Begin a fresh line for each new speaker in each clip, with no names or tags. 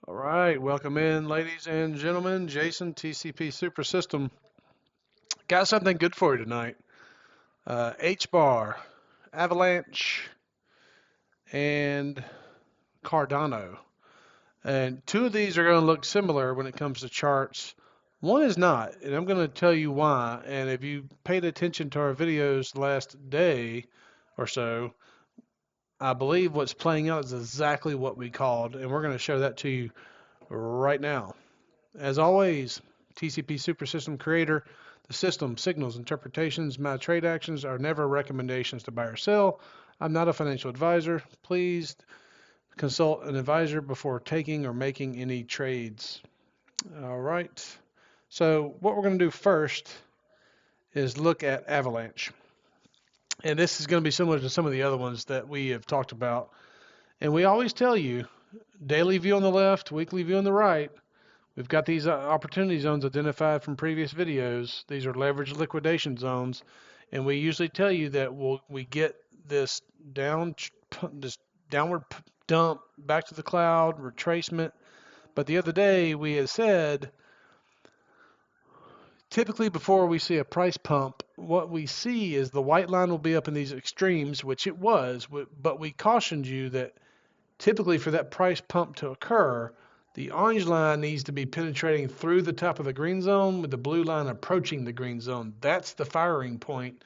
All right, welcome in, ladies and gentlemen. Jason, TCP Supersystem. Got something good for you tonight. HBAR, Avalanche, and Cardano. And two of these are going to look similar when it comes to charts. One is not, and I'm going to tell you why. And if you paid attention to our videos last day or so, I believe what's playing out is exactly what we called, and we're going to show that to you right now. As always, TCP Supersystem creator, the system, signals, interpretations, my trade actions are never recommendations to buy or sell. I'm not a financial advisor. Please consult an advisor before taking or making any trades. All right. So what we're going to do first is look at Avalanche. And this is going to be similar to some of the other ones that we have talked about. And we always tell you, daily view on the left, weekly view on the right. We've got these opportunity zones identified from previous videos. These are leverage liquidation zones, and we usually tell you that we get this downward dump back to the cloud retracement. But the other day we had said typically before we see a price pump, what we see is the white line will be up in these extremes, which it was, but we cautioned you that typically for that price pump to occur, the orange line needs to be penetrating through the top of the green zone with the blue line approaching the green zone. That's the firing point,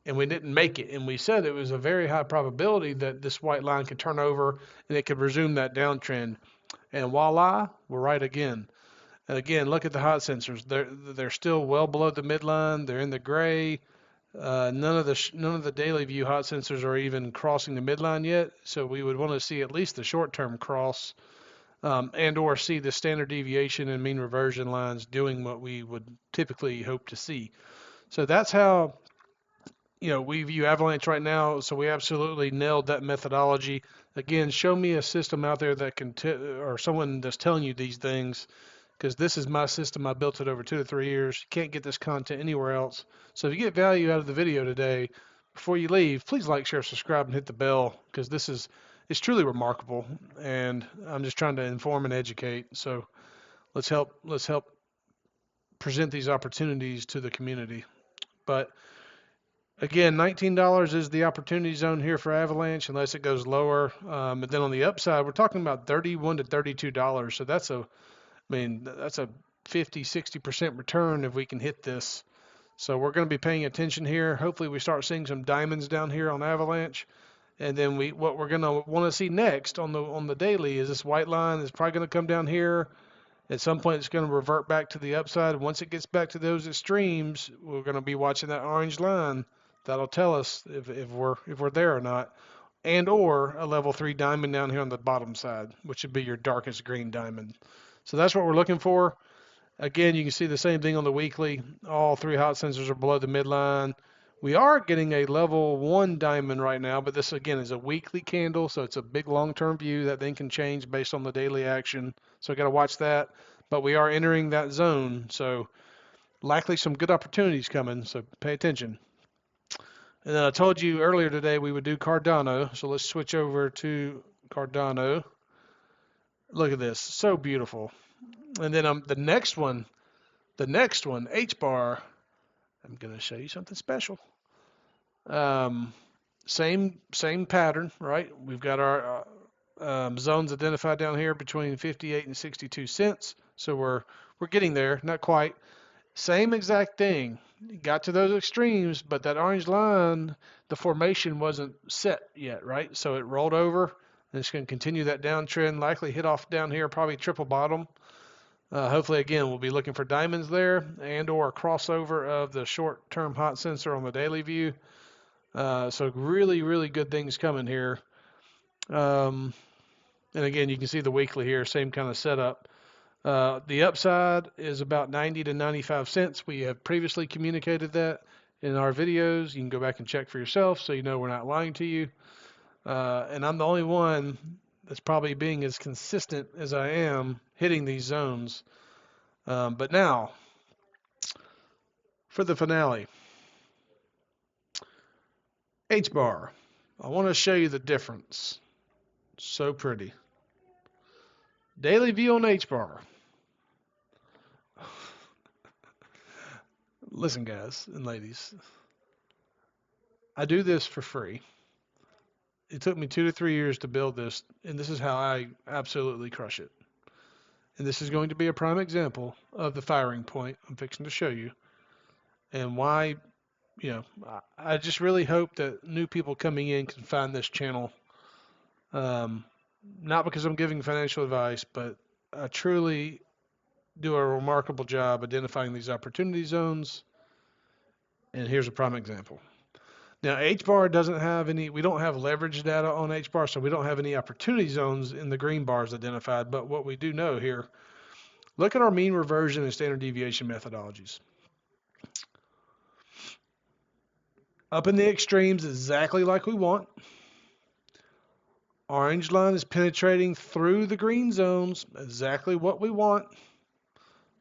and we didn't make it. And we said it was a very high probability that this white line could turn over and it could resume that downtrend. And voila, we're right again. And again, look at the hot sensors. They're still well below the midline. They're in the gray. None of the daily view hot sensors are even crossing the midline yet. So we would want to see at least the short-term cross, and or see the standard deviation and mean reversion lines doing what we would typically hope to see. So that's how we view Avalanche right now. So we absolutely nailed that methodology. Again, show me a system out there that can or someone that's telling you these things, because this is my system. I built it over 2 to 3 years. You can't get this content anywhere else. So if you get value out of the video today, before you leave, please like, share, subscribe, and hit the bell, because it's truly remarkable, and I'm just trying to inform and educate. So let's help present these opportunities to the community. But again, $19 is the opportunity zone here for Avalanche, unless it goes lower. And then on the upside, we're talking about $31 to $32. So that's a 50, 60% return if we can hit this. So we're going to be paying attention here. Hopefully we start seeing some diamonds down here on Avalanche. And then what we're going to want to see next on the daily is this white line is probably going to come down here. At some point, it's going to revert back to the upside. Once it gets back to those extremes, we're going to be watching that orange line. That'll tell us if we're there or not, and or a level 3 diamond down here on the bottom side, which would be your darkest green diamond. So that's what we're looking for. Again, you can see the same thing on the weekly. All three hot sensors are below the midline. We are getting a level 1 diamond right now, but this again is a weekly candle, so it's a big long-term view. That thing can change based on the daily action, so I got to watch that. But we are entering that zone, so likely some good opportunities coming, so pay attention. And then I told you earlier today we would do Cardano, so let's switch over to Cardano. Look at this, so beautiful. And then the next one, HBAR, I'm going to show you something special. Same pattern, right? We've got our zones identified down here between 58 and 62 cents. So we're getting there, not quite. Same exact thing. Got to those extremes, but that orange line, the formation wasn't set yet, right? So it rolled over, and it's going to continue that downtrend, likely hit off down here, probably triple bottom. Hopefully, again, we'll be looking for diamonds there and or a crossover of the short-term hot sensor on the daily view. So really, really good things coming here. And again, you can see the weekly here, same kind of setup. The upside is about 90 to 95 cents. We have previously communicated that in our videos. You can go back and check for yourself so you know we're not lying to you. And I'm the only one that's probably being as consistent as I am hitting these zones. But now, for the finale, HBAR. I want to show you the difference. So pretty. Daily view on HBAR. Listen, guys and ladies, I do this for free. It took me 2 to 3 years to build this, and this is how I absolutely crush it. And this is going to be a prime example of the firing point I'm fixing to show you, and why, I just really hope that new people coming in can find this channel. Not because I'm giving financial advice, but I truly do a remarkable job identifying these opportunity zones. And here's a prime example. Now, HBAR doesn't have any, we don't have leverage data on HBAR, so we don't have any opportunity zones in the green bars identified. But what we do know here, look at our mean reversion and standard deviation methodologies. Up in the extremes, exactly like we want. Orange line is penetrating through the green zones, exactly what we want.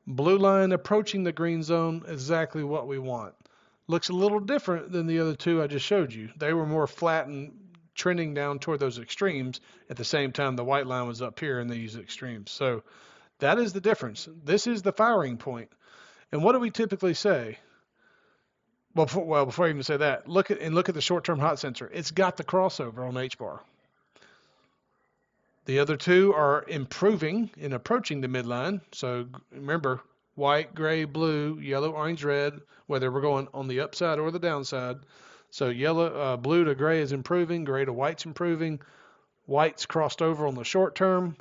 Blue line approaching the green zone, exactly what we want. Looks a little different than the other two I just showed you. They were more flat and trending down toward those extremes. At the same time, the white line was up here in these extremes. So that is the difference. This is the firing point. And what do we typically say? Well, before I even say that, look at the short-term hot sensor. It's got the crossover on HBAR. The other two are improving and approaching the midline. So remember, white, gray, blue, yellow, orange, red, whether we're going on the upside or the downside. So blue to gray is improving, gray to white's improving. White's crossed over on the short term.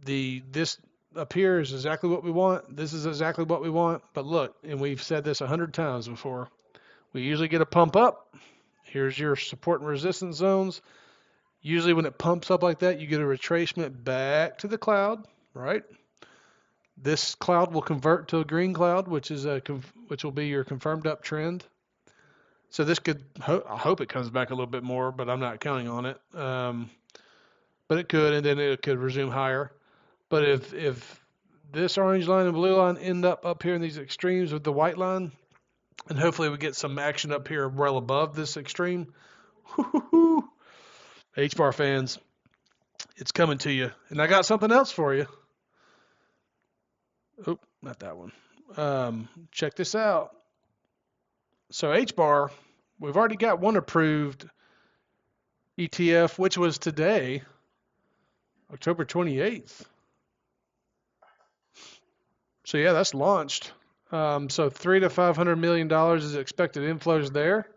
This up here is exactly what we want. This is exactly what we want. But look, and we've said this 100 times before, we usually get a pump up. Here's your support and resistance zones. Usually when it pumps up like that, you get a retracement back to the cloud, right? This cloud will convert to a green cloud, which will be your confirmed uptrend. So this could, I hope it comes back a little bit more, but I'm not counting on it. But it could, and then it could resume higher. But if this orange line and blue line end up here in these extremes with the white line, and hopefully we get some action up here well above this extreme, HBAR fans, it's coming to you. And I got something else for you. Oh, not that one. Check this out. So HBAR, we've already got one approved ETF, which was today, October 28th. So yeah, that's launched. So $300 to $500 million is expected inflows there.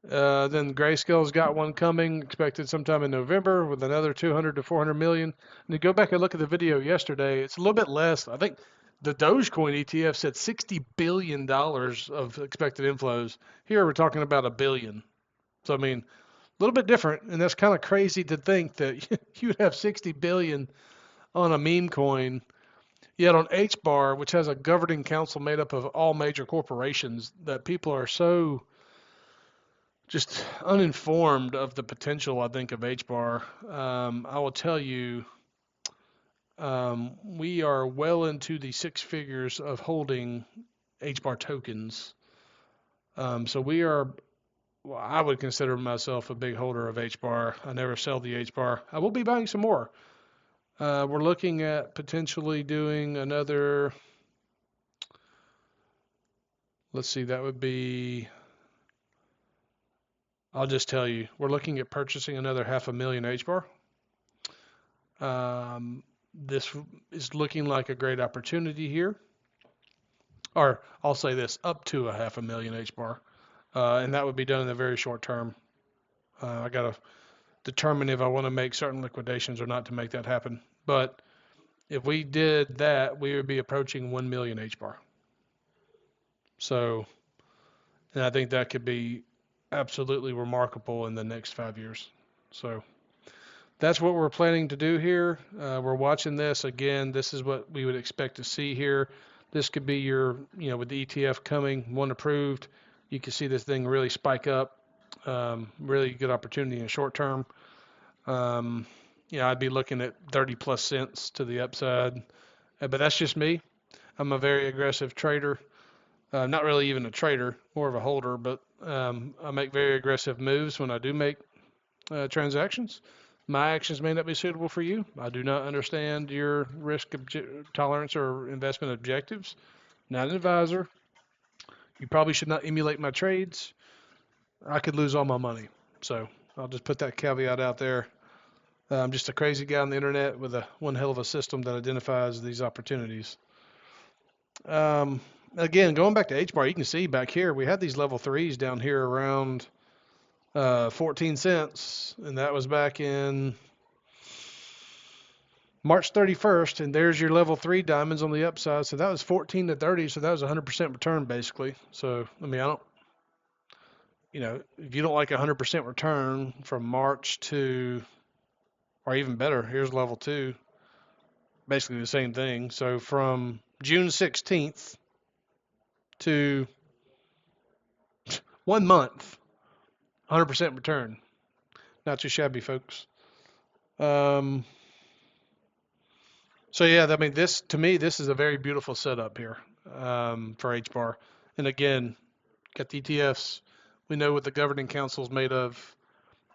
Then Grayscale's got one coming, expected sometime in November, with another 200 to 400 million. And to go back and look at the video yesterday, it's a little bit less. I think the Dogecoin ETF said $60 billion of expected inflows. Here we're talking about $1 billion. So I mean, a little bit different, and that's kind of crazy to think that you'd have 60 billion on a meme coin. Yet on HBAR, which has a governing council made up of all major corporations, that people are so just uninformed of the potential, I think, of HBAR. I will tell you, we are well into the six figures of holding HBAR tokens. So we are, well, I would consider myself a big holder of HBAR. I never sell the HBAR. I will be buying some more. We're looking at potentially doing another, let's see, that would be, I'll just tell you, we're looking at purchasing another 500,000 HBAR. This is looking like a great opportunity here. Or I'll say this, up to a 500,000 HBAR. And that would be done in the very short term. I got to determine if I want to make certain liquidations or not to make that happen. But if we did that, we would be approaching 1 million HBAR. So, and I think that could be absolutely remarkable in the next 5 years. So that's what we're planning to do here. We're watching this again. This is what we would expect to see here. This could be your, with the ETF coming, one approved, you can see this thing really spike up. Really good opportunity in the short term. I'd be looking at 30 plus cents to the upside, but that's just me. I'm a very aggressive trader. Not really even a trader, more of a holder, but I make very aggressive moves when I do make transactions. My actions may not be suitable for you. I do not understand your risk tolerance or investment objectives. Not an advisor. You probably should not emulate my trades. I could lose all my money. So I'll just put that caveat out there. I'm just a crazy guy on the internet with one hell of a system that identifies these opportunities. Again, going back to HBAR, you can see back here, we had these level threes down here around 14 cents, and that was back in March 31st, and there's your level 3 diamonds on the upside. So that was 14 to 30, so that was 100% return basically. So, I mean, I don't, if you don't like 100% return from March to, or even better, here's level 2, basically the same thing. So from June 16th to 1 month, 100% return. Not too shabby, folks. So yeah, I mean, to me, this is a very beautiful setup here for HBAR. And again, got the ETFs. We know what the governing council is made of.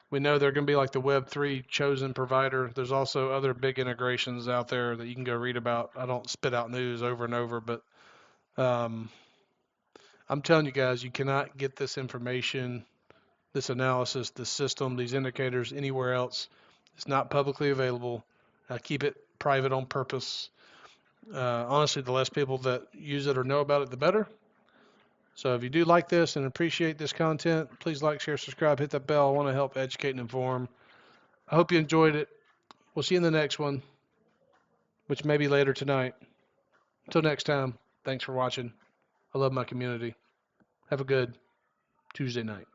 We know they're going to be like the Web3 chosen provider. There's also other big integrations out there that you can go read about. I don't spit out news over and over, but I'm telling you guys, you cannot get this information, this analysis, this system, these indicators anywhere else. It's not publicly available. I keep it private on purpose. Honestly, the less people that use it or know about it, the better. So if you do like this and appreciate this content, please like, share, subscribe, hit that bell. I want to help educate and inform. I hope you enjoyed it. We'll see you in the next one, which may be later tonight. Until next time, thanks for watching. I love my community. Have a good Tuesday night.